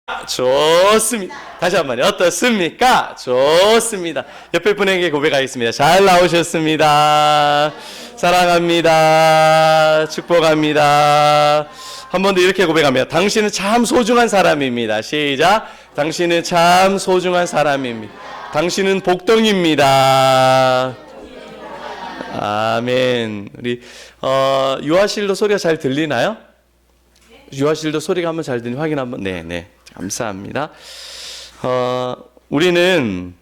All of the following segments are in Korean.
좋습니다. 다시 한번 어떻습니까? 좋습니다. 옆에 분에게 고백하겠습니다. 잘 나오셨습니다. 사랑합니다. 축복합니다. 한 번 더 이렇게 고백합니다. 당신은 참 소중한 사람입니다. 시작. 당신은 참 소중한 사람입니다. 당신은 복덩입니다. 아멘. 우리 유아실도 소리가 잘 들리나요? 유아실도 소리가 한번 잘 들리면 확인 한번. 네. 감사합니다. 우리는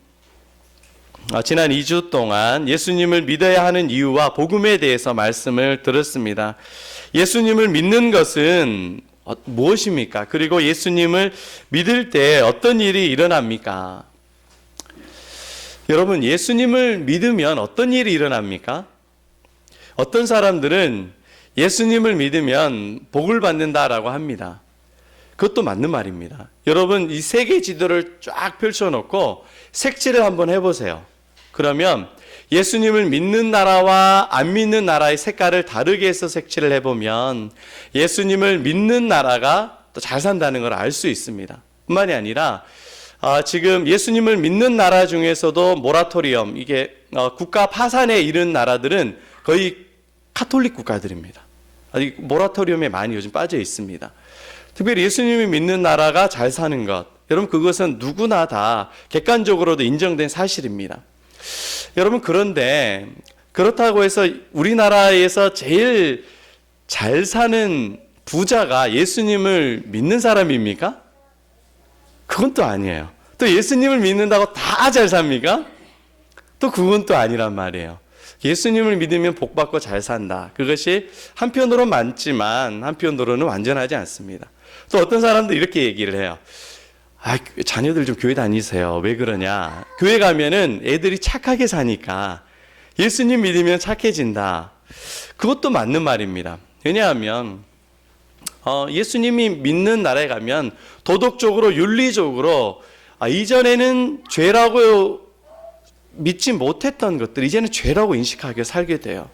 지난 2주 동안 예수님을 믿어야 하는 이유와 복음에 대해서 말씀을 들었습니다. 예수님을 믿는 것은 무엇입니까? 그리고 예수님을 믿을 때 어떤 일이 일어납니까? 여러분, 예수님을 믿으면 어떤 일이 일어납니까? 어떤 사람들은 예수님을 믿으면 복을 받는다라고 합니다. 그것도 맞는 말입니다. 여러분, 이 세계 지도를 쫙 펼쳐놓고 색칠을 한번 해보세요. 그러면 예수님을 믿는 나라와 안 믿는 나라의 색깔을 다르게 해서 색칠을 해보면 예수님을 믿는 나라가 또 잘 산다는 걸 알 수 있습니다. 뿐만이 아니라 지금 예수님을 믿는 나라 중에서도 모라토리엄, 이게 국가 파산에 이른 나라들은 거의 카톨릭 국가들입니다. 아직 모라토리엄에 많이 요즘 빠져 있습니다. 특별히 예수님이 믿는 나라가 잘 사는 것, 여러분 그것은 누구나 다 객관적으로도 인정된 사실입니다. 여러분, 그런데 그렇다고 해서 우리나라에서 제일 잘 사는 부자가 예수님을 믿는 사람입니까? 그건 또 아니에요. 또 예수님을 믿는다고 다 잘 삽니까? 또 그건 또 아니란 말이에요. 예수님을 믿으면 복받고 잘 산다. 그것이 한편으로는 맞지만 한편으로는 완전하지 않습니다. 또 어떤 사람도 이렇게 얘기를 해요. 자녀들 좀 교회 다니세요. 왜 그러냐? 교회 가면은 애들이 착하게 사니까 예수님 믿으면 착해진다. 그것도 맞는 말입니다. 왜냐하면 예수님이 믿는 나라에 가면 도덕적으로 윤리적으로 이전에는 죄라고 믿지 못했던 것들 이제는 죄라고 인식하게 살게 돼요.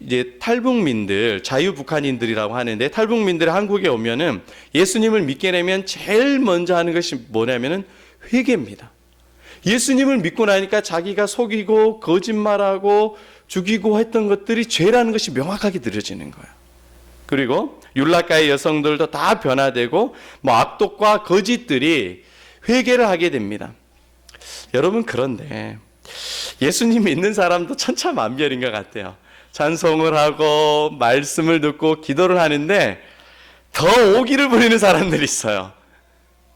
이제 탈북민들, 자유북한인들이라고 하는데 탈북민들이 한국에 오면은 예수님을 믿게 되면 제일 먼저 하는 것이 뭐냐면은 회개입니다. 예수님을 믿고 나니까 자기가 속이고 거짓말하고 죽이고 했던 것들이 죄라는 것이 명확하게 느껴지는 거예요. 그리고 율라가의 여성들도 다 변화되고 악독과 거짓들이 회개를 하게 됩니다. 여러분, 그런데 예수님 믿는 사람도 천차만별인 것 같아요. 찬송을 하고 말씀을 듣고 기도를 하는데 더 오기를 부리는 사람들이 있어요.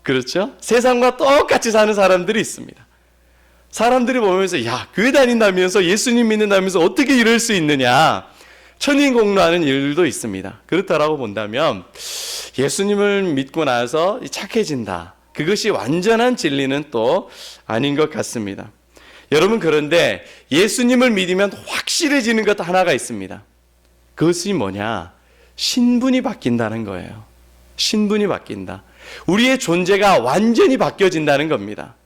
그렇죠? 세상과 똑같이 사는 사람들이 있습니다. 사람들이 보면서 교회 다닌다면서 예수님 믿는다면서 어떻게 이럴 수 있느냐, 천인공노하는 일도 있습니다. 그렇다라고 본다면 예수님을 믿고 나서 착해진다, 그것이 완전한 진리는 또 아닌 것 같습니다. 여러분, 그런데 예수님을 믿으면 확실해지는 것 하나가 있습니다. 그것이 뭐냐? 신분이 바뀐다는 거예요. 신분이 바뀐다. 우리의 존재가 완전히 바뀌어진다는 겁니다.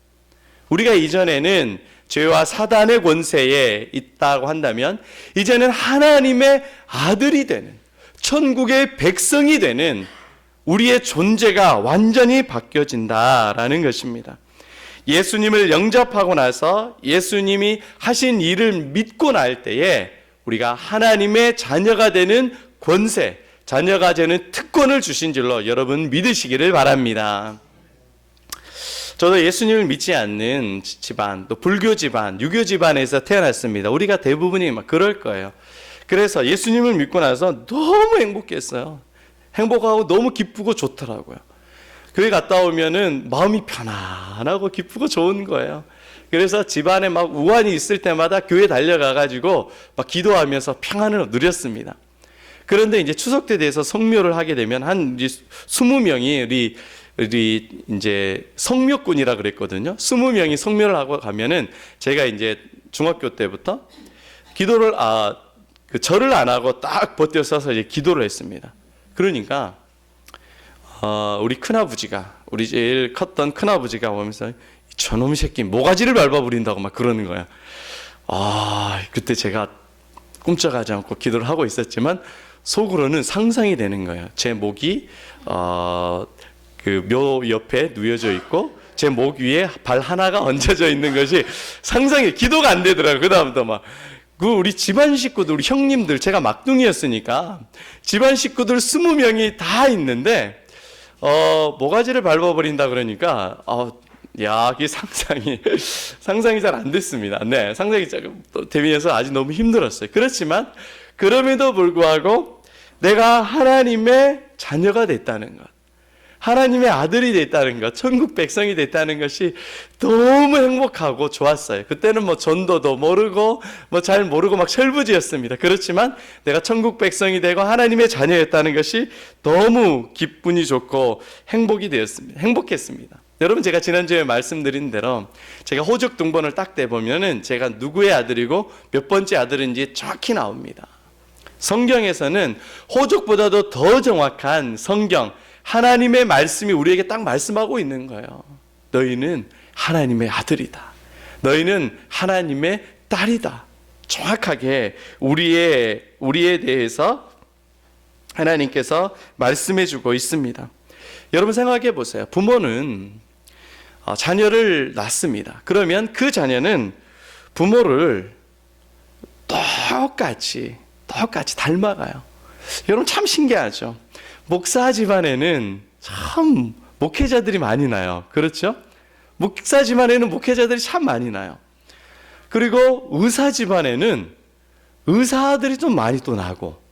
우리가 이전에는 죄와 사단의 권세에 있다고 한다면 이제는 하나님의 아들이 되는, 천국의 백성이 되는 우리의 존재가 완전히 바뀌어진다라는 것입니다. 예수님을 영접하고 나서 예수님이 하신 일을 믿고 날 때에 우리가 하나님의 자녀가 되는 권세, 자녀가 되는 특권을 주신 줄로 여러분 믿으시기를 바랍니다. 저도 예수님을 믿지 않는 집안, 또 불교 집안, 유교 집안에서 태어났습니다. 우리가 대부분이 그럴 거예요. 그래서 예수님을 믿고 나서 너무 행복했어요. 행복하고 너무 기쁘고 좋더라고요. 교회 갔다 오면은 마음이 편안하고 기쁘고 좋은 거예요. 그래서 집안에 우환이 있을 때마다 교회 달려가가지고 기도하면서 평안을 누렸습니다. 그런데 이제 추석 때 돼서 성묘를 하게 되면 한 20명이 우리 이제 성묘꾼이라 그랬거든요. 20명이 성묘를 하고 가면은 제가 이제 중학교 때부터 기도를 절을 안 하고 딱 버텨서서 이제 기도를 했습니다. 그러니까 우리 큰아버지가, 우리 제일 컸던 큰아버지가 오면서 저놈 새끼 모가지를 밟아버린다고 막 그러는 거야. 그때 제가 꿈쩍하지 않고 기도를 하고 있었지만 속으로는 상상이 되는 거예요. 제 목이 그 묘 옆에 누워져 있고 제 목 위에 발 하나가 얹어져 있는 것이 상상이 기도가 안 되더라고요. 그다음부터 막 그 우리 집안 식구들, 우리 형님들, 제가 막둥이였으니까 집안 식구들 20명이 다 있는데 모가지를 밟아버린다 그러니까 야, 그게 상상이 잘 안 됐습니다. 네, 상상이 되면서 아직 너무 힘들었어요. 그렇지만 그럼에도 불구하고 내가 하나님의 자녀가 됐다는 것, 하나님의 아들이 됐다는 것, 천국 백성이 됐다는 것이 너무 행복하고 좋았어요. 그때는 뭐 전도도 모르고 뭐 잘 모르고 막 철부지였습니다. 그렇지만 내가 천국 백성이 되고 하나님의 자녀였다는 것이 너무 기분이 좋고 행복했습니다. 여러분, 제가 지난주에 말씀드린 대로 제가 호적 등본을 딱 떼보면은 제가 누구의 아들이고 몇 번째 아들인지 정확히 나옵니다. 성경에서는 호적보다도 더 정확한 성경, 하나님의 말씀이 우리에게 딱 말씀하고 있는 거예요. 너희는 하나님의 아들이다. 너희는 하나님의 딸이다. 정확하게 우리에 대해서 하나님께서 말씀해 주고 있습니다. 여러분 생각해 보세요. 부모는 자녀를 낳습니다. 그러면 그 자녀는 부모를 똑같이 닮아가요. 여러분 참 신기하죠. 목사 집안에는 참 목회자들이 많이 나요. 그렇죠? 목사 집안에는 목회자들이 참 많이 나요. 그리고 의사 집안에는 의사들이 좀 많이 또 나고,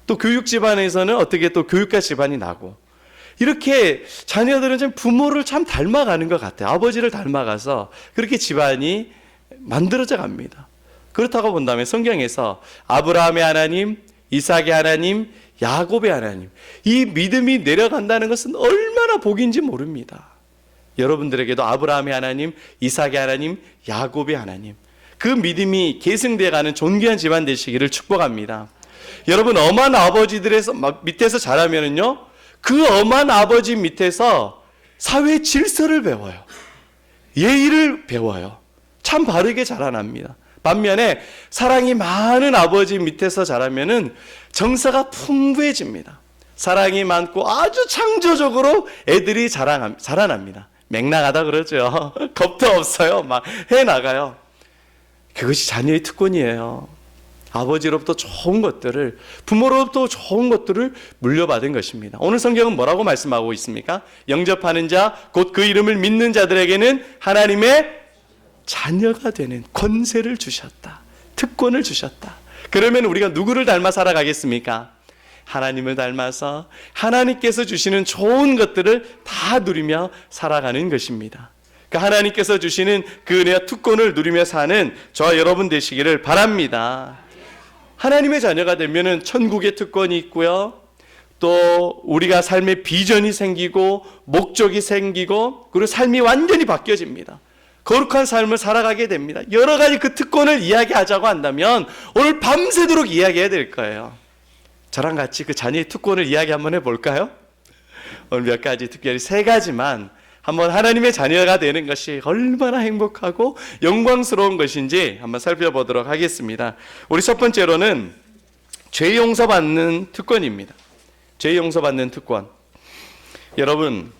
또 교육 집안에서는 어떻게 또 교육가 집안이 나고, 이렇게 자녀들은 좀 부모를 참 닮아가는 것 같아요. 아버지를 닮아가서 그렇게 집안이 만들어져 갑니다. 그렇다고 본다면 성경에서 아브라함의 하나님, 이삭의 하나님, 야곱의 하나님, 이 믿음이 내려간다는 것은 얼마나 복인지 모릅니다. 여러분들에게도 아브라함의 하나님, 이삭의 하나님, 야곱의 하나님, 그 믿음이 계승되어가는 존귀한 집안 되시기를 축복합니다. 여러분, 엄한 아버지들에서 밑에서 자라면은요, 그 엄한 아버지 밑에서 사회 질서를 배워요. 예의를 배워요. 참 바르게 자라납니다. 반면에 사랑이 많은 아버지 밑에서 자라면은 정서가 풍부해집니다. 사랑이 많고 아주 창조적으로 애들이 자라납니다. 맹랑하다 그러죠. 겁도 없어요. 막 해나가요. 그것이 자녀의 특권이에요. 아버지로부터 좋은 것들을, 부모로부터 좋은 것들을 물려받은 것입니다. 오늘 성경은 뭐라고 말씀하고 있습니까? 영접하는 자, 곧 그 이름을 믿는 자들에게는 하나님의 자녀가 되는 권세를 주셨다. 특권을 주셨다. 그러면 우리가 누구를 닮아 살아가겠습니까? 하나님을 닮아서 하나님께서 주시는 좋은 것들을 다 누리며 살아가는 것입니다. 그 하나님께서 주시는 그 은혜와 특권을 누리며 사는 저와 여러분 되시기를 바랍니다. 하나님의 자녀가 되면은 천국의 특권이 있고요. 또 우리가 삶의 비전이 생기고 목적이 생기고, 그리고 삶이 완전히 바뀌어집니다. 거룩한 삶을 살아가게 됩니다. 여러 가지 그 특권을 이야기하자고 한다면 오늘 밤새도록 이야기해야 될 거예요. 저랑 같이 그 자녀의 특권을 이야기 한번 해볼까요? 오늘 몇 가지, 특별히 3가지만 한번 하나님의 자녀가 되는 것이 얼마나 행복하고 영광스러운 것인지 한번 살펴보도록 하겠습니다. 우리 첫 번째로는 죄 용서받는 특권입니다. 죄 용서받는 특권. 여러분,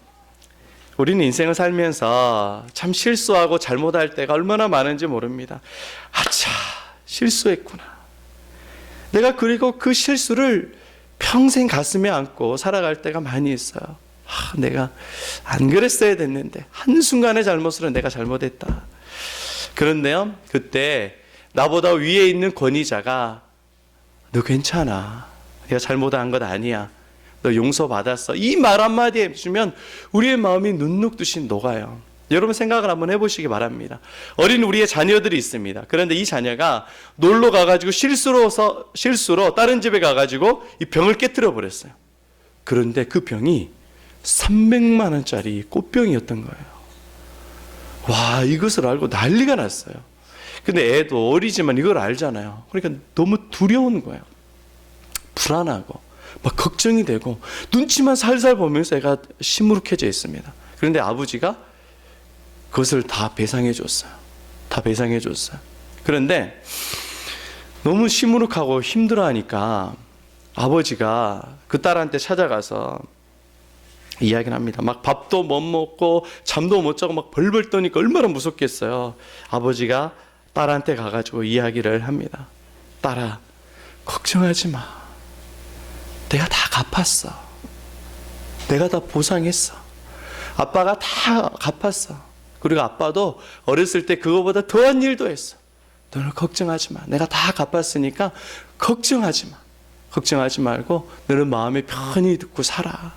우리는 인생을 살면서 참 실수하고 잘못할 때가 얼마나 많은지 모릅니다. 아차, 실수했구나. 내가 그리고 그 실수를 평생 가슴에 안고 살아갈 때가 많이 있어요. 내가 안 그랬어야 됐는데, 한순간의 잘못으로 내가 잘못했다. 그런데요, 그때 나보다 위에 있는 권위자가 너 괜찮아, 내가 잘못한 것 아니야, 너 용서받았어, 이 말 한마디 해주면 우리의 마음이 눈녹듯이 녹아요. 여러분 생각을 한번 해보시기 바랍니다. 어린 우리의 자녀들이 있습니다. 그런데 이 자녀가 놀러 가가지고 실수로 다른 집에 가가지고 이 병을 깨뜨려 버렸어요. 그런데 그 병이 300만 원짜리 꽃병이었던 거예요. 와, 이것을 알고 난리가 났어요. 근데 애도 어리지만 이걸 알잖아요. 그러니까 너무 두려운 거예요. 불안하고 막 걱정이 되고 눈치만 살살 보면서 애가 시무룩해져 있습니다. 그런데 아버지가 그것을 다 배상해 줬어요. 다 배상해 줬어요. 그런데 너무 시무룩하고 힘들어하니까 아버지가 그 딸한테 찾아가서 이야기를 합니다. 막 밥도 못 먹고 잠도 못 자고 막 벌벌 떠니까 얼마나 무섭겠어요. 아버지가 딸한테 가가지고 이야기를 합니다. 딸아, 걱정하지 마. 내가 다 갚았어. 내가 다 보상했어. 아빠가 다 갚았어. 그리고 아빠도 어렸을 때 그거보다 더한 일도 했어. 너는 걱정하지 마. 내가 다 갚았으니까 걱정하지 마. 걱정하지 말고 너는 마음에 편히 듣고 살아.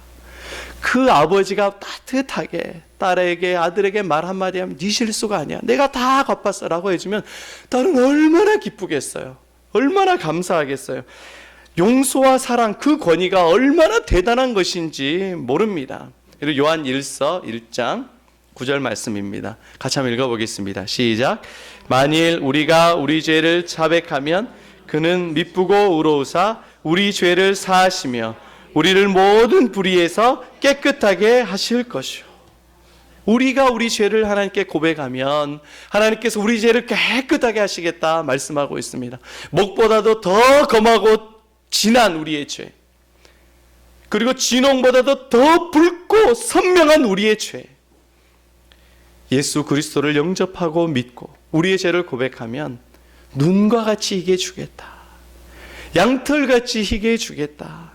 그 아버지가 따뜻하게 딸에게, 아들에게 말 한마디 하면 네 실수가 아니야. 내가 다 갚았어 라고 해주면 딸은 얼마나 기쁘겠어요. 얼마나 감사하겠어요. 용서와 사랑, 그 권위가 얼마나 대단한 것인지 모릅니다. 그리고 요한 1서 1장 9절 말씀입니다. 같이 한번 읽어보겠습니다. 시작. 만일 우리가 우리 죄를 자백하면 그는 미쁘고 의로우사 우리 죄를 사하시며 우리를 모든 불의에서 깨끗하게 하실 것이요. 우리가 우리 죄를 하나님께 고백하면 하나님께서 우리 죄를 깨끗하게 하시겠다 말씀하고 있습니다. 목보다도 더 검하고 진한 우리의 죄, 그리고 진홍보다도 더 붉고 선명한 우리의 죄, 예수 그리스도를 영접하고 믿고 우리의 죄를 고백하면 눈과 같이 희게 주겠다. 양털같이 희게 주겠다.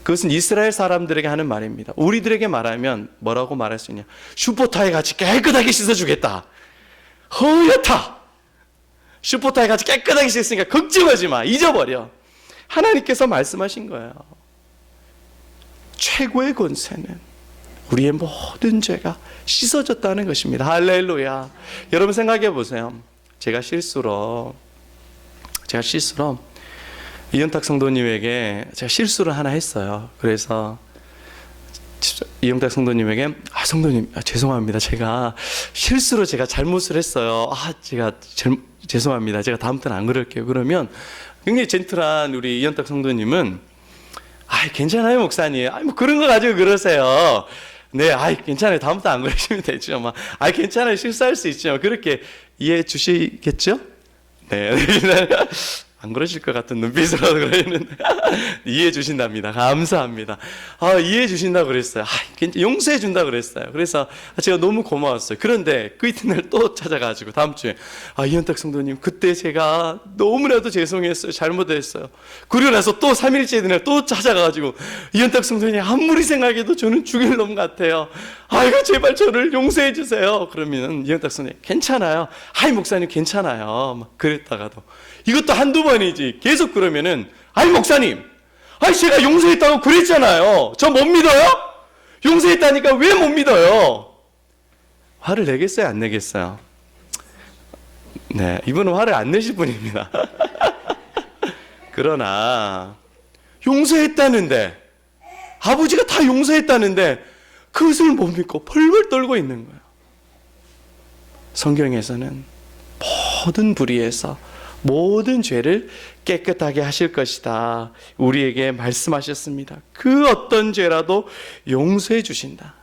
그것은 이스라엘 사람들에게 하는 말입니다. 우리들에게 말하면 뭐라고 말할 수 있냐? 슈퍼타이 같이 깨끗하게 씻어주겠다. 허옇다. 슈퍼타이 같이 깨끗하게 씻으니까 걱정하지 마. 잊어버려. 하나님께서 말씀하신 거예요. 최고의 권세는 우리의 모든 죄가 씻어졌다는 것입니다. 할렐루야. 여러분 생각해 보세요. 제가 실수로 이현탁 성도님에게 제가 실수를 하나 했어요. 그래서 이영탁 성도님에게 성도님 죄송합니다. 제가 실수로 제가 잘못을 했어요. 제가 죄송합니다. 제가 다음부터는 안 그럴게요. 그러면 굉장히 젠틀한 우리 이현탁 성도님은 괜찮아요 목사님. 뭐 그런 거 가지고 그러세요. 네, 괜찮아요. 다음부터 안 그러시면 되죠. 괜찮아요. 실수할 수 있죠. 그렇게 이해해 주시겠죠? 네. 안 그러실 것 같은 눈빛으로 그러는데 이해해 주신답니다. 감사합니다. 이해해 주신다고 그랬어요. 용서해 준다고 그랬어요. 그래서 제가 너무 고마웠어요. 그런데 그 이튿날 또 찾아가지고 다음 주에 이현탁 성도님 그때 제가 너무나도 죄송했어요. 잘못했어요. 그러고 나서 또 3일째 되날 또 찾아가가지고 이현탁 성도님 아무리 생각해도 저는 죽일 놈 같아요. 아이고 제발 저를 용서해 주세요. 그러면 이현탁 성도님 괜찮아요. 목사님 괜찮아요. 그랬다가도 이것도 한두 번이지 계속 그러면은 목사님 제가 용서했다고 그랬잖아요. 저 못 믿어요? 용서했다니까 왜 못 믿어요? 화를 내겠어요? 안 내겠어요? 네, 이분은 화를 안 내실 분입니다. 그러나 용서했다는데 아버지가 다 용서했다는데 그것을 못 믿고 벌벌 떨고 있는 거예요. 성경에서는 모든 불의에서 모든 죄를 깨끗하게 하실 것이다. 우리에게 말씀하셨습니다. 그 어떤 죄라도 용서해 주신다.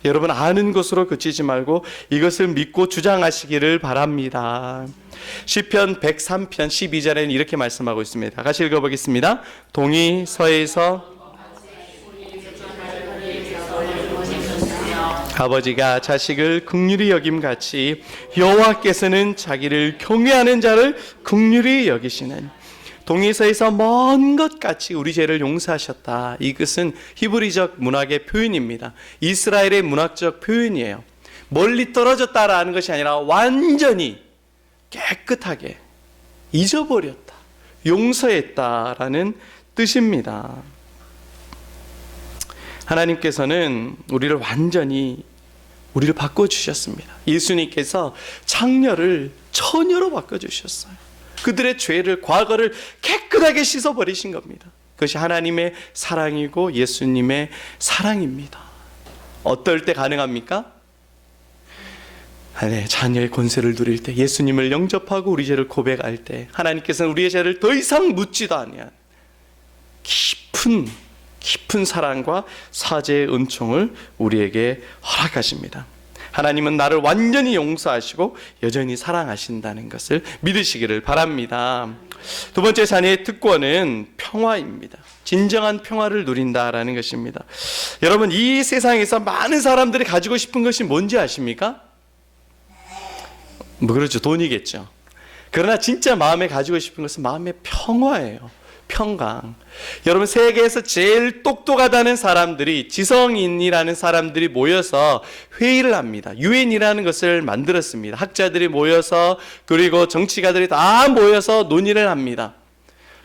여러분 아는 것으로 그치지 말고 이것을 믿고 주장하시기를 바랍니다. 시편 103편 12절에는 이렇게 말씀하고 있습니다. 같이 읽어보겠습니다. 동이 서에서 아버지가 자식을 긍휼히 여김같이 여호와께서는 자기를 경외하는 자를 긍휼히 여기시는 동에서에서 먼 것 같이 우리 죄를 용서하셨다. 이것은 히브리적 문학의 표현입니다. 이스라엘의 문학적 표현이에요. 멀리 떨어졌다라는 것이 아니라 완전히 깨끗하게 잊어버렸다, 용서했다라는 뜻입니다. 하나님께서는 우리를 완전히 우리를 바꿔주셨습니다. 예수님께서 창녀를 처녀로 바꿔주셨어요. 그들의 죄를, 과거를 깨끗하게 씻어버리신 겁니다. 그것이 하나님의 사랑이고 예수님의 사랑입니다. 어떨 때 가능합니까? 자녀의 권세를 누릴 때, 예수님을 영접하고 우리 죄를 고백할 때 하나님께서는 우리의 죄를 더 이상 묻지도 아니한 깊은 사랑과 사죄의 은총을 우리에게 허락하십니다. 하나님은 나를 완전히 용서하시고 여전히 사랑하신다는 것을 믿으시기를 바랍니다. 두 번째 자녀의 특권은 평화입니다. 진정한 평화를 누린다라는 것입니다. 여러분, 이 세상에서 많은 사람들이 가지고 싶은 것이 뭔지 아십니까? 그렇죠. 돈이겠죠. 그러나 진짜 마음에 가지고 싶은 것은 마음의 평화예요. 평강. 여러분, 세계에서 제일 똑똑하다는 사람들이, 지성인이라는 사람들이 모여서 회의를 합니다. 유엔이라는 것을 만들었습니다. 학자들이 모여서, 그리고 정치가들이 다 모여서 논의를 합니다.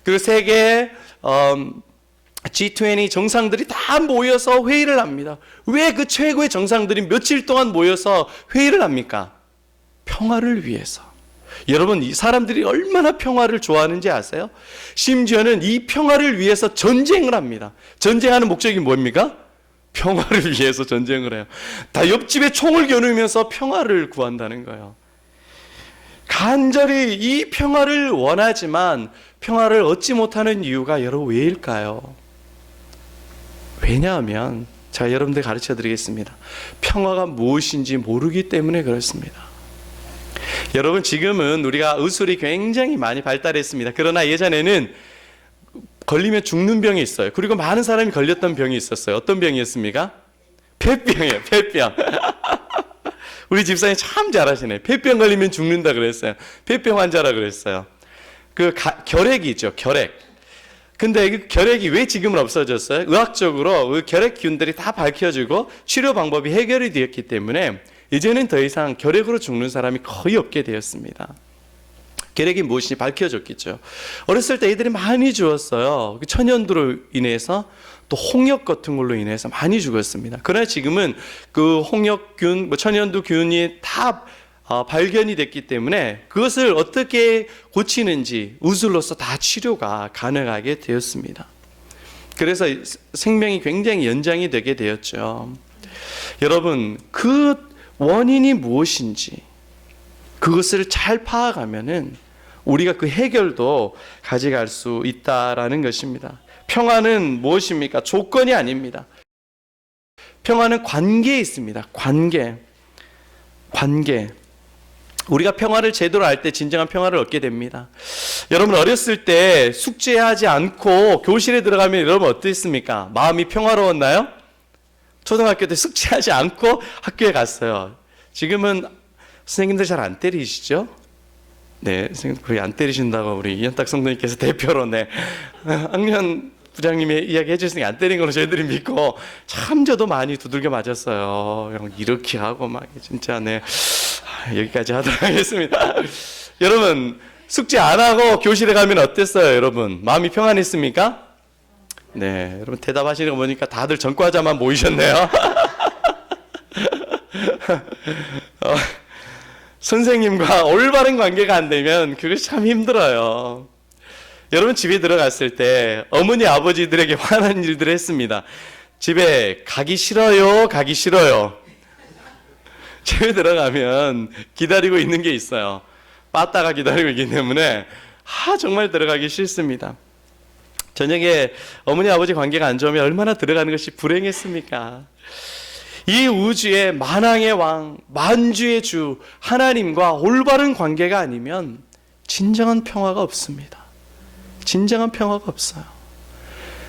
그리고 세계 G20 정상들이 다 모여서 회의를 합니다. 왜 그 최고의 정상들이 며칠 동안 모여서 회의를 합니까? 평화를 위해서. 여러분, 이 사람들이 얼마나 평화를 좋아하는지 아세요? 심지어는 이 평화를 위해서 전쟁을 합니다. 전쟁하는 목적이 뭡니까? 평화를 위해서 전쟁을 해요. 다 옆집에 총을 겨누면서 평화를 구한다는 거예요. 간절히 이 평화를 원하지만 평화를 얻지 못하는 이유가 여러분 왜일까요? 왜냐하면 제가 여러분들 가르쳐 드리겠습니다. 평화가 무엇인지 모르기 때문에 그렇습니다. 여러분, 지금은 우리가 의술이 굉장히 많이 발달했습니다. 그러나 예전에는 걸리면 죽는 병이 있어요. 그리고 많은 사람이 걸렸던 병이 있었어요. 어떤 병이었습니까? 폐병이에요. 폐병. 우리 집사님 참 잘하시네. 폐병 걸리면 죽는다 그랬어요. 폐병 환자라 그랬어요. 결핵이죠. 결핵. 근데 그 결핵이 왜 지금은 없어졌어요? 의학적으로 그 결핵균들이 다 밝혀지고 치료 방법이 해결이 되었기 때문에 이제는 더 이상 결핵으로 죽는 사람이 거의 없게 되었습니다. 결핵이 무엇인지 밝혀졌겠죠. 어렸을 때 애들이 많이 죽었어요. 천연두로 인해서, 또 홍역 같은 걸로 인해서 많이 죽었습니다. 그러나 지금은 그 홍역균, 천연두균이 다 발견이 됐기 때문에 그것을 어떻게 고치는지 의술로서 다 치료가 가능하게 되었습니다. 그래서 생명이 굉장히 연장이 되게 되었죠. 여러분, 그 원인이 무엇인지 그것을 잘 파악하면은 우리가 그 해결도 가져갈 수 있다라는 것입니다. 평화는 무엇입니까? 조건이 아닙니다. 평화는 관계에 있습니다. 관계. 우리가 평화를 제대로 알 때 진정한 평화를 얻게 됩니다. 여러분, 어렸을 때 숙제하지 않고 교실에 들어가면 여러분 어땠습니까? 마음이 평화로웠나요? 초등학교 때 숙제하지 않고 학교에 갔어요. 지금은 선생님들 잘 안 때리시죠? 네, 선생님 거의 안 때리신다고 우리 이현탁 성도님께서 대표로 학년 부장님이 이야기해 주시니까 안 때린 걸로 저희들이 믿고, 참 저도 많이 두들겨 맞았어요. 이렇게 하고 막 진짜. 네, 여기까지 하도록 하겠습니다. 여러분, 숙제 안 하고 교실에 가면 어땠어요? 여러분, 마음이 평안했습니까? 네, 여러분 대답하시는 거 보니까 다들 전과자만 모이셨네요. 선생님과 올바른 관계가 안 되면 그것이 참 힘들어요. 여러분, 집에 들어갔을 때 어머니 아버지들에게 화난 일들을 했습니다. 집에 가기 싫어요, 가기 싫어요. 집에 들어가면 기다리고 있는 게 있어요. 빠따가 기다리고 있기 때문에 정말 들어가기 싫습니다. 저녁에 어머니 아버지 관계가 안 좋으면 얼마나 들어가는 것이 불행했습니까? 이 우주의 만왕의 왕, 만주의 주 하나님과 올바른 관계가 아니면 진정한 평화가 없습니다. 진정한 평화가 없어요.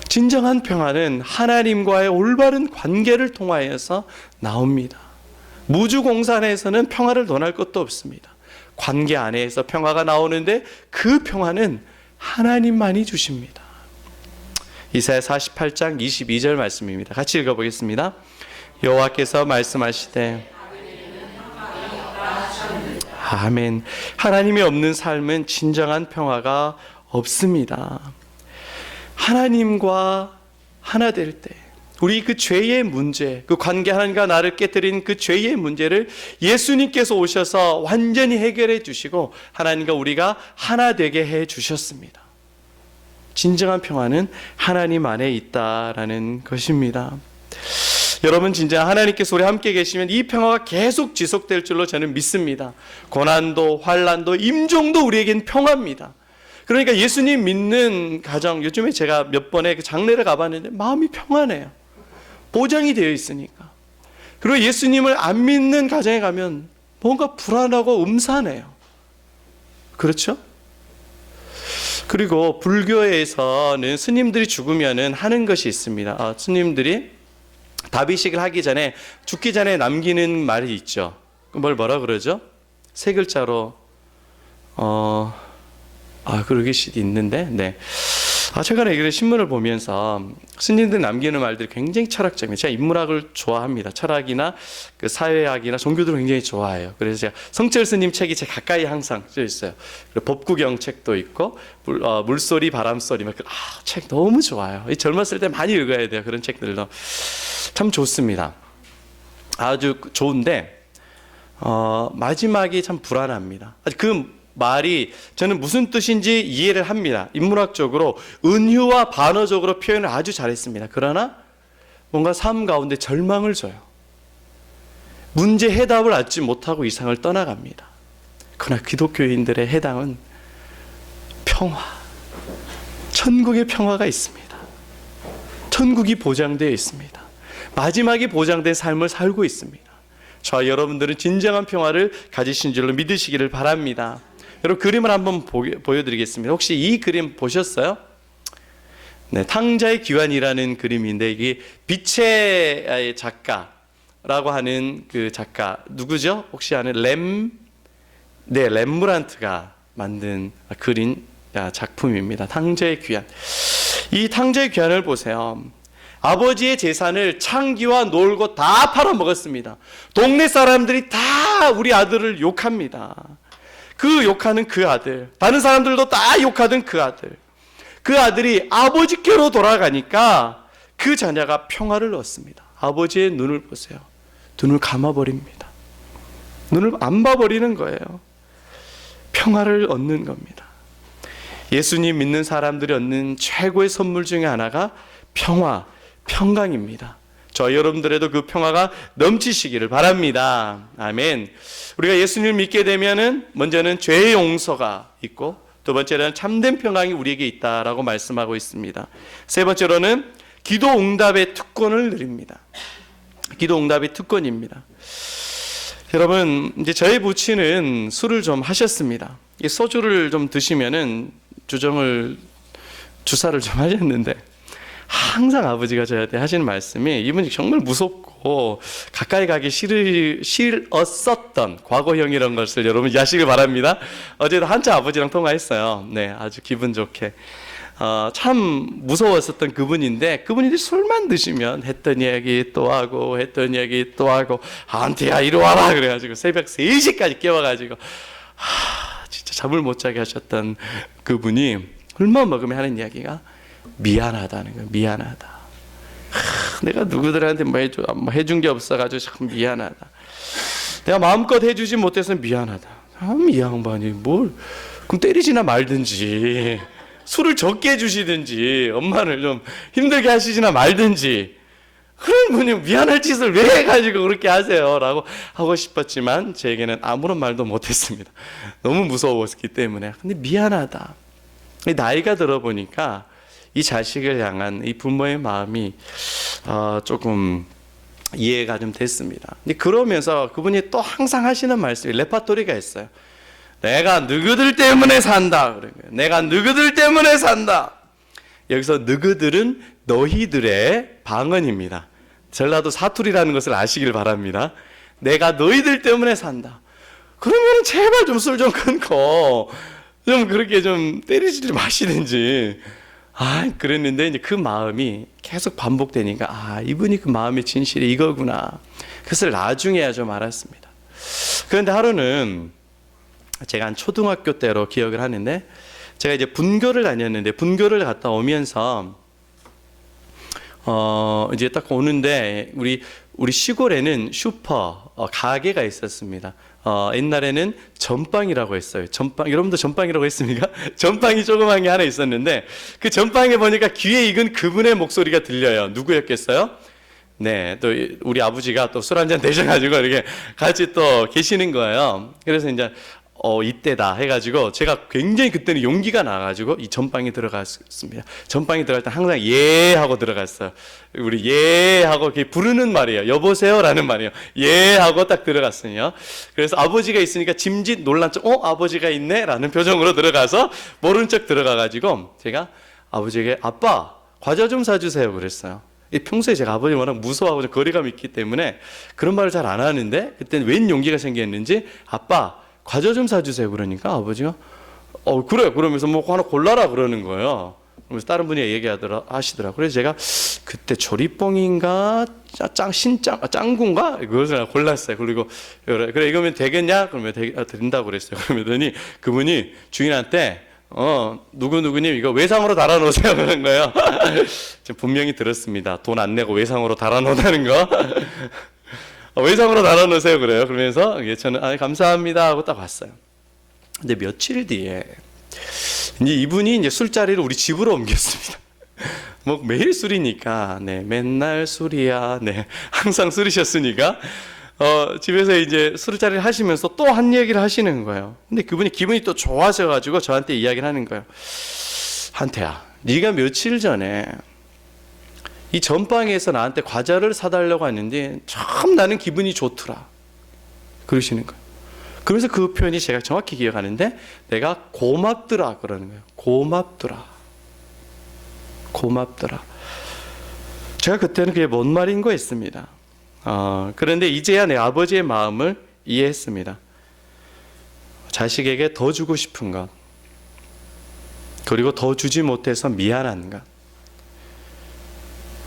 진정한 평화는 하나님과의 올바른 관계를 통하여서 나옵니다. 무주공산에서는 평화를 논할 것도 없습니다. 관계 안에서 평화가 나오는데 그 평화는 하나님만이 주십니다. 이사야 48장 22절 말씀입니다. 같이 읽어보겠습니다. 여호와께서 말씀하시되, 아멘. 하나님이 없는 삶은 진정한 평화가 없습니다. 하나님과 하나 될 때 우리 그 죄의 문제, 그 관계 하나님과 나를 깨뜨린 그 죄의 문제를 예수님께서 오셔서 완전히 해결해 주시고 하나님과 우리가 하나 되게 해 주셨습니다. 진정한 평화는 하나님 안에 있다라는 것입니다. 여러분, 진짜 하나님께서 우리 함께 계시면 이 평화가 계속 지속될 줄로 저는 믿습니다. 고난도 환난도 임종도 우리에겐 평화입니다. 그러니까 예수님 믿는 가정, 요즘에 제가 몇 번의 그 장례를 가봤는데 마음이 평안해요. 보장이 되어 있으니까. 그리고 예수님을 안 믿는 가정에 가면 뭔가 불안하고 음산해요. 그렇죠? 그리고 불교에서는 스님들이 죽으면은 하는 것이 있습니다. 스님들이 다비식을 하기 전에, 죽기 전에 남기는 말이 있죠. 뭐라 그러죠? 세 글자로 그러기 있는데, 네. 최근에 이 신문을 보면서 스님들 남기는 말들이 굉장히 철학적입니다. 제가 인문학을 좋아합니다. 철학이나 그 사회학이나 종교들을 굉장히 좋아해요. 그래서 제가 성철 스님 책이 제 가까이 항상 써 있어요. 그리고 법구경 책도 있고, 물소리, 바람소리, 책 너무 좋아요. 젊었을 때 많이 읽어야 돼요. 그런 책들도 참 좋습니다. 아주 좋은데 마지막이 참 불안합니다. 그 말이 저는 무슨 뜻인지 이해를 합니다. 인문학적으로 은유와 반어적으로 표현을 아주 잘했습니다. 그러나 뭔가 삶 가운데 절망을 줘요. 문제 해답을 얻지 못하고 이 세상을 떠나갑니다. 그러나 기독교인들의 해당은 평화, 천국의 평화가 있습니다. 천국이 보장되어 있습니다. 마지막이 보장된 삶을 살고 있습니다. 저와 여러분들은 진정한 평화를 가지신 줄로 믿으시기를 바랍니다. 여러분, 그림을 한번 보여드리겠습니다. 혹시 이 그림 보셨어요? 네, 탕자의 귀환이라는 그림인데, 이게 빛의 작가라고 하는 그 작가 누구죠? 혹시 아는 렘브란트가 만든 그린 작품입니다. 탕자의 귀환. 이 탕자의 귀환을 보세요. 아버지의 재산을 창기와 놀고 다 팔아먹었습니다. 동네 사람들이 다 우리 아들을 욕합니다. 그 욕하는 그 아들, 다른 사람들도 다 욕하던 그 아들, 그 아들이 아버지께로 돌아가니까 그 자녀가 평화를 얻습니다. 아버지의 눈을 보세요. 눈을 감아버립니다. 눈을 안 봐버리는 거예요. 평화를 얻는 겁니다. 예수님 믿는 사람들이 얻는 최고의 선물 중에 하나가 평강입니다. 저 여러분들에도 그 평화가 넘치시기를 바랍니다. 아멘. 우리가 예수님을 믿게 되면은 먼저는 죄의 용서가 있고, 두 번째로는 참된 평강이 우리에게 있다라고 말씀하고 있습니다. 세 번째로는 기도 응답의 특권을 누립니다. 기도 응답의 특권입니다. 여러분, 이제 저희 부친은 술을 좀 하셨습니다. 소주를 좀 드시면은 주사를 좀 하셨는데, 항상 아버지가 저한테 하시는 말씀이, 이분이 정말 무섭고 가까이 가기 싫었었던 과거형이라는 것을 여러분 이해하시길 바랍니다. 어제도 한참 아버지랑 통화했어요. 네, 아주 기분 좋게. 참 무서웠었던 그분인데, 그분이 술만 드시면 했던 이야기 또 하고 했던 이야기 또 하고, 안태야 이리 와라 그래가지고 새벽 3시까지 깨워가지고 진짜 잠을 못 자게 하셨던 그분이 얼마 먹으면 하는 이야기가 미안하다는 거예요. 미안하다. 내가 누구들한테 뭐 해준 게 없어가지고 참 미안하다. 내가 마음껏 해주지 못해서 미안하다. 이 양반이 뭘, 그럼 때리지나 말든지, 술을 적게 해주시든지, 엄마를 좀 힘들게 하시지나 말든지, 그런 분이 미안할 짓을 왜 해가지고 그렇게 하세요? 라고 하고 싶었지만 제게는 아무런 말도 못했습니다. 너무 무서웠기 때문에. 근데 미안하다. 나이가 들어보니까 이 자식을 향한 이 부모의 마음이 조금 이해가 좀 됐습니다. 근데 그러면서 그분이 또 항상 하시는 말씀이 레파토리가 있어요. 내가 너희들 때문에 산다. 내가 너희들 때문에 산다. 여기서 너희들은 너희들의 방언입니다. 전라도 사투리라는 것을 아시길 바랍니다. 내가 너희들 때문에 산다. 그러면 제발 좀 술 좀 끊고 좀 그렇게 좀 때리지 마시든지. 그랬는데 이제 그 마음이 계속 반복되니까 이분이 그 마음의 진실이 이거구나. 그것을 나중에야 좀 알았습니다. 그런데 하루는 제가 한 초등학교 때로 기억을 하는데, 제가 이제 분교를 다녔는데, 분교를 갔다 오면서 이제 딱 오는데 우리 시골에는 슈퍼 가게가 있었습니다. 옛날에는 전빵이라고 했어요. 전빵, 여러분도 전빵이라고 했습니까? 전빵이 조그만 게 하나 있었는데, 그 전빵에 보니까 귀에 익은 그분의 목소리가 들려요. 누구였겠어요? 네, 또 우리 아버지가 또 술 한잔 드셔가지고 이렇게 같이 또 계시는 거예요. 그래서 이제 이때다 해가지고 제가 굉장히 그때는 용기가 나가지고 이 전방에 들어갔습니다. 전방에 들어갈 때 항상 예 하고 들어갔어요. 우리 예 하고 이렇게 부르는 말이에요. 여보세요 라는 말이에요. 예 하고 딱 들어갔어요. 그래서 아버지가 있으니까 짐짓 놀란 척 아버지가 있네 라는 표정으로 들어가서 모른 척 들어가가지고 제가 아버지에게 아빠 과자 좀 사주세요 그랬어요. 평소에 제가 아버지 워낙 무서워하고 좀 거리감이 있기 때문에 그런 말을 잘 안 하는데 그때는 웬 용기가 생겼는지 아빠 과자 좀 사주세요 그러니까 아버지가 그래 그러면서 뭐 하나 골라라 그러는 거예요. 그래서 다른 분이 하시더라고요. 그래서 제가 그때 조리뽕인가 짱구인가 그것을 골랐어요. 그리고 그래 이거면 되겠냐 그러면 된다고 그랬어요. 그러더니 그분이 주인한테 누구님 이거 외상으로 달아놓으세요 그런 거예요. 분명히 들었습니다. 돈 안 내고 외상으로 달아놓는다는 거. 외상으로 달아놓으세요 그래요. 그러면서 저는 감사합니다 하고 딱 왔어요. 근데 며칠 뒤에 이제 이분이 이제 술자리를 우리 집으로 옮겼습니다. 뭐 매일 술이니까 네 맨날 술이야 네 항상 술이셨으니까 집에서 이제 술자리를 하시면서 또 한 얘기를 하시는 거예요. 근데 그분이 기분이 또 좋아져가지고 저한테 이야기를 하는 거예요. 한태야, 네가 며칠 전에 이 전방에서 나한테 과자를 사달라고 하는데 참 나는 기분이 좋더라. 그러시는 거예요. 그러면서 그 표현이 제가 정확히 기억하는데 내가 고맙더라 그러는 거예요. 고맙더라. 제가 그때는 그게 뭔 말인 거 했습니다. 그런데 이제야 내 아버지의 마음을 이해했습니다. 자식에게 더 주고 싶은 것, 그리고 더 주지 못해서 미안한 것,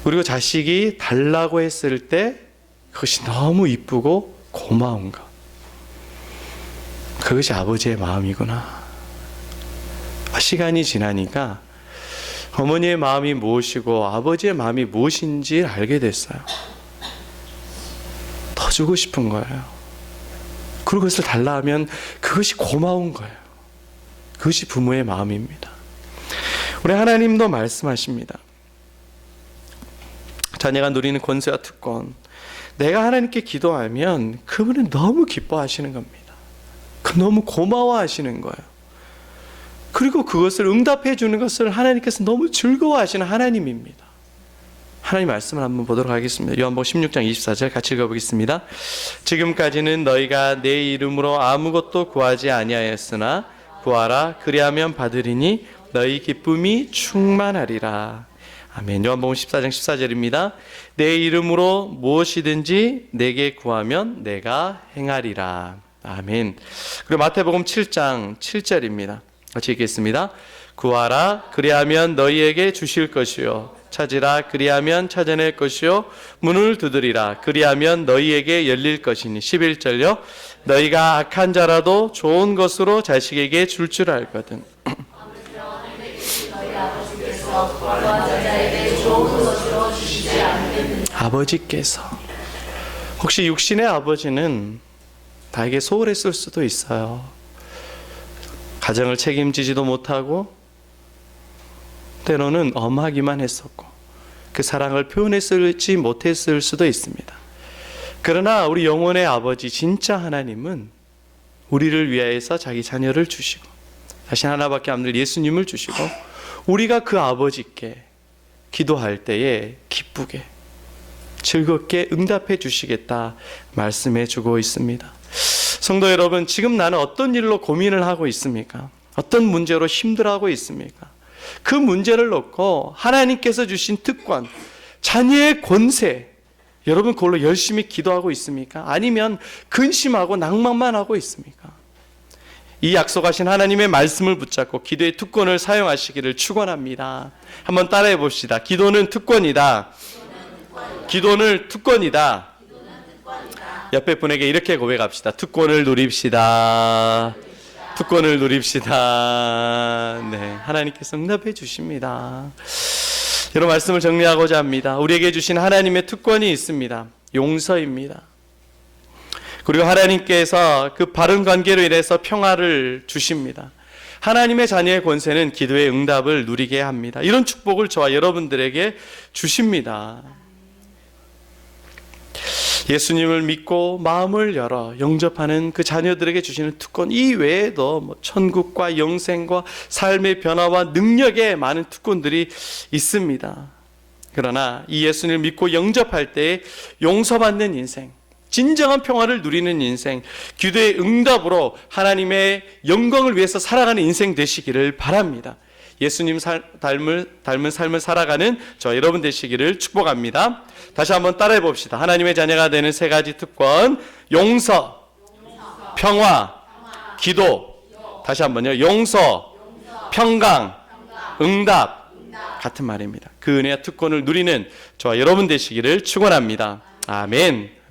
그리고 자식이 달라고 했을 때 그것이 너무 이쁘고 고마운 것, 그것이 아버지의 마음이구나. 시간이 지나니까 어머니의 마음이 무엇이고 아버지의 마음이 무엇인지 알게 됐어요. 더 주고 싶은 거예요. 그리고 그것을 달라 하면 그것이 고마운 거예요. 그것이 부모의 마음입니다. 우리 하나님도 말씀하십니다. 자녀가 누리는 권세와 특권, 내가 하나님께 기도하면 그분은 너무 기뻐하시는 겁니다. 너무 고마워하시는 거예요. 그리고 그것을 응답해 주는 것을 하나님께서 너무 즐거워하시는 하나님입니다. 하나님 말씀을 한번 보도록 하겠습니다. 요한복음 16장 24절 같이 읽어보겠습니다. 지금까지는 너희가 내 이름으로 아무것도 구하지 아니하였으나 구하라 그리하면 받으리니 너희 기쁨이 충만하리라. 아멘. 요한복음 14장 14절입니다. 내 이름으로 무엇이든지 내게 구하면 내가 행하리라. 아멘. 그리고 마태복음 7장 7절입니다. 같이 읽겠습니다. 구하라 그리하면 너희에게 주실 것이요 찾으라 그리하면 찾아낼 것이요 문을 두드리라 그리하면 너희에게 열릴 것이니. 11절요. 너희가 악한 자라도 좋은 것으로 자식에게 줄 줄 알거든. 아버지께서, 혹시 육신의 아버지는 나에게 소홀했을 수도 있어요. 가정을 책임지지도 못하고 때로는 엄하기만 했었고 그 사랑을 표현했을지 못했을 수도 있습니다. 그러나 우리 영혼의 아버지 진짜 하나님은 우리를 위하여서 자기 자녀를 주시고 다시 하나밖에 없는 예수님을 주시고 우리가 그 아버지께 기도할 때에 기쁘게 즐겁게 응답해 주시겠다 말씀해 주고 있습니다. 성도 여러분, 지금 나는 어떤 일로 고민을 하고 있습니까? 어떤 문제로 힘들어하고 있습니까? 그 문제를 놓고 하나님께서 주신 특권, 자녀의 권세, 여러분 그걸로 열심히 기도하고 있습니까? 아니면 근심하고 낭만만 하고 있습니까? 이 약속하신 하나님의 말씀을 붙잡고 기도의 특권을 사용하시기를 축원합니다. 한번 따라해 봅시다. 기도는 특권이다. 기도는 특권이다. 옆에 분에게 이렇게 고백합시다. 특권을 누립시다. 특권을 누립시다. 네, 하나님께서 응답해 주십니다. 이런 말씀을 정리하고자 합니다. 우리에게 주신 하나님의 특권이 있습니다. 용서입니다. 그리고 하나님께서 그 바른 관계로 인해서 평화를 주십니다. 하나님의 자녀의 권세는 기도의 응답을 누리게 합니다. 이런 축복을 저와 여러분들에게 주십니다. 예수님을 믿고 마음을 열어 영접하는 그 자녀들에게 주시는 특권 이외에도 천국과 영생과 삶의 변화와 능력의 많은 특권들이 있습니다. 그러나 이 예수님을 믿고 영접할 때 용서받는 인생, 진정한 평화를 누리는 인생, 기도의 응답으로 하나님의 영광을 위해서 살아가는 인생 되시기를 바랍니다. 예수님 닮은 삶을 살아가는 저 여러분 되시기를 축복합니다. 다시 한번 따라해 봅시다. 하나님의 자녀가 되는 세 가지 특권: 용서, 평화, 기도. 다시 한번요. 용서, 평강, 응답. 같은 말입니다. 그 은혜와 특권을 누리는 저와 여러분 되시기를 축원합니다. 아멘.